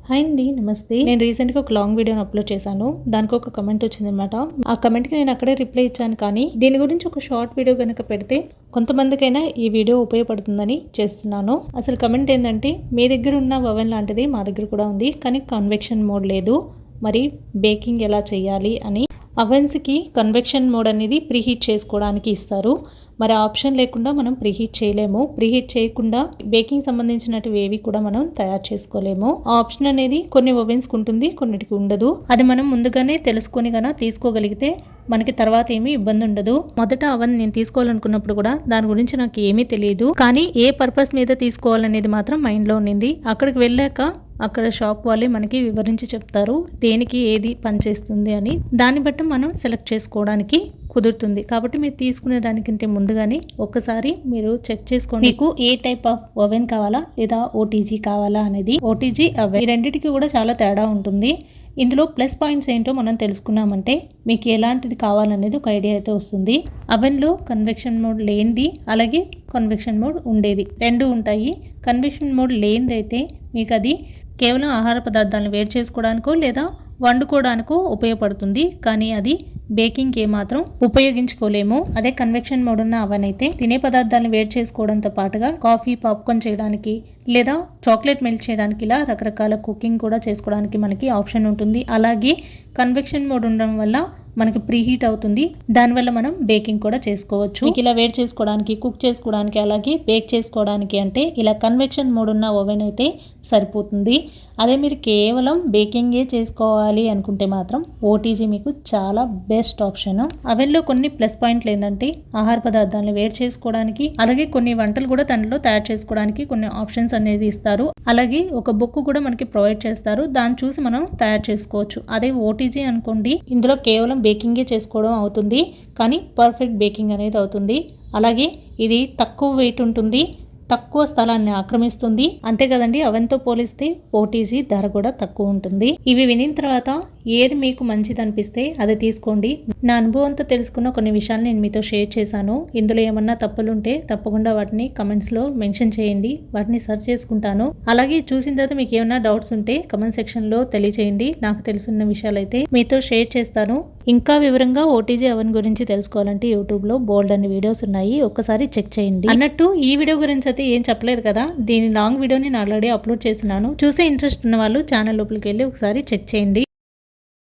Hi అండి, నమస్తే. నేను రీసెంట్గా ఒక లాంగ్ వీడియోని అప్లోడ్ చేశాను. దానికి ఒక కమెంట్ వచ్చిందనమాట. ఆ కమెంట్కి నేను అక్కడే రిప్లై ఇచ్చాను. కానీ దీని గురించి ఒక షార్ట్ వీడియో కనుక పెడితే కొంతమందికైనా ఈ వీడియో ఉపయోగపడుతుందని చేస్తున్నాను. అసలు కమెంట్ ఏంటంటే, మీ దగ్గర ఉన్న ఓవెన్ లాంటిది మా దగ్గర కూడా ఉంది, కానీ కన్వెక్షన్ మోడ్ లేదు, మరి బేకింగ్ ఎలా చేయాలి అని. అవెన్స్కి కన్వెక్షన్ మోడ్ అనేది ప్రీహీట్ చేసుకోవడానికి ఇస్తారు. మరి ఆప్షన్ లేకుండా మనం ప్రీహీట్ చేయలేము. ప్రీహీట్ చేయకుండా బేకింగ్ సంబంధించినవి ఏవి కూడా మనం తయారు చేసుకోలేము. ఆ ఆప్షన్ అనేది కొన్ని ఓవెన్స్కి ఉంటుంది, కొన్నిటికి ఉండదు. అది మనం ముందుగానే తెలుసుకొని గన తీసుకోగలిగితే మనకి తర్వాత ఏమీ ఇబ్బంది ఉండదు. మొదట అవన్ నేను తీసుకోవాలనుకున్నప్పుడు కూడా దాని గురించి నాకు ఏమీ తెలియదు, కానీ ఏ పర్పస్ మీద తీసుకోవాలనేది మాత్రం మైండ్లో ఉండింది. అక్కడికి వెళ్ళాక అక్కడ షాప్ వాళ్ళే మనకి వివరించి చెప్తారు దేనికి ఏది పనిచేస్తుంది అని. దాన్ని బట్టి మనం సెలెక్ట్ చేసుకోవడానికి కుదురుతుంది. కాబట్టి మీరు తీసుకునే దానికంటే ముందుగానే ఒక్కసారి మీరు చెక్ చేసుకోండి, మీకు ఏ టైప్ ఆఫ్ ఓవెన్ కావాలా లేదా ఓటీజీ కావాలా అనేది. ఓటీజీ అవెన్ ఈ రెండింటికి కూడా చాలా తేడా ఉంటుంది. ఇందులో ప్లస్ పాయింట్స్ ఏంటో మనం తెలుసుకున్నామంటే మీకు ఎలాంటిది కావాలనేది ఒక ఐడియా అయితే వస్తుంది. అవెన్లో కన్వెక్షన్ మోడ్ లేనిది, అలాగే కన్వెక్షన్ మోడ్ ఉండేది, రెండు ఉంటాయి. కన్వెక్షన్ మోడ్ లేనిది అయితే మీకు అది కేవలం ఆహార పదార్థాలను వేడి చేసుకోవడానికో లేదా వండుకోవడానికో ఉపయోగపడుతుంది, కానీ అది బేకింగ్ ఏమాత్రం ఉపయోగించుకోలేము. అదే కన్వెక్షన్ మోడ్ ఉన్న అవెన్ అయితే తినే పదార్థాలను వేడి చేసుకోవడంతో పాటుగా కాఫీ, పాప్కార్న్ చేయడానికి లేదా చాక్లెట్ మెల్ట్ చేయడానికి ఇలా రకరకాల కుకింగ్ కూడా చేసుకోవడానికి మనకి ఆప్షన్ ఉంటుంది. అలాగే కన్వెక్షన్ మోడ్ ఉండడం వల్ల మనకి ప్రీహీట్ అవుతుంది, దానివల్ల మనం బేకింగ్ కూడా చేసుకోవచ్చు. ఇలా వేడి చేసుకోవడానికి, కుక్ చేసుకోవడానికి, అలాగే బేక్ చేసుకోవడానికి అంటే ఇలా కన్వెక్షన్ మోడ్ ఉన్న ఓవెన్ అయితే సరిపోతుంది. అదే మీరు కేవలం బేకింగే చేసుకోవాలి అనుకుంటే మాత్రం ఓటీజీ మీకు చాలా బెస్ట్ ఆప్షన్. అవెన్లో కొన్ని ప్లస్ పాయింట్లు ఏంటంటే ఆహార పదార్థాలను వేడి చేసుకోవడానికి, అలాగే కొన్ని వంటలు కూడా దానిలో తయారు చేసుకోవడానికి కొన్ని ఆప్షన్స్ అనేది ఇస్తారు. అలాగే ఒక బుక్ కూడా మనకి ప్రొవైడ్ చేస్తారు, దాన్ని చూసి మనం తయారు చేసుకోవచ్చు. అదే ఓటీజీ అనుకోండి, ఇందులో కేవలం బేకింగే చేసుకోవడం అవుతుంది, కానీ పర్ఫెక్ట్ బేకింగ్ అనేది అవుతుంది. అలాగే ఇది తక్కువ వెయిట్ ఉంటుంది, తక్కువ స్థలాన్ని ఆక్రమిస్తుంది. అంతే కదండి, అవెన్తో పోలిస్తే ఓటీజీ ధర కూడా తక్కువ ఉంటుంది. ఇవి వినిన తర్వాత ఏది మీకు మంచిది అనిపిస్తే అది తీసుకోండి. నా అనుభవంతో తెలుసుకున్న కొన్ని విషయాలు నేను మీతో షేర్ చేశాను. ఇందులో ఏమన్నా తప్పులుంటే తప్పకుండా వాటిని కమెంట్స్లో మెన్షన్ చేయండి, వాటిని సర్చ్ చేసుకుంటాను. అలాగే చూసిన తర్వాత మీకు ఏమైనా డౌట్స్ ఉంటే కమెంట్ సెక్షన్లో తెలియచేయండి. నాకు తెలుసున్న విషయాలు అయితే మీతో షేర్ చేస్తాను. ఇంకా వివరంగా ఓటీజీ అవెన్ గురించి తెలుసుకోవాలంటే యూట్యూబ్లో బోల్డ్ అనే వీడియోస్ ఉన్నాయి, ఒక్కసారి చెక్ చేయండి. అన్నట్టు ఈ వీడియో గురించి అయితే ఏం చెప్పలేదు కదా, దీని లాంగ్ వీడియోని నేను ఆల్రెడీ అప్లోడ్ చేసినాను. చూసే ఇంట్రెస్ట్ ఉన్న వాళ్ళు ఛానల్ లోపలికి వెళ్ళి ఒకసారి చెక్ చేయండి.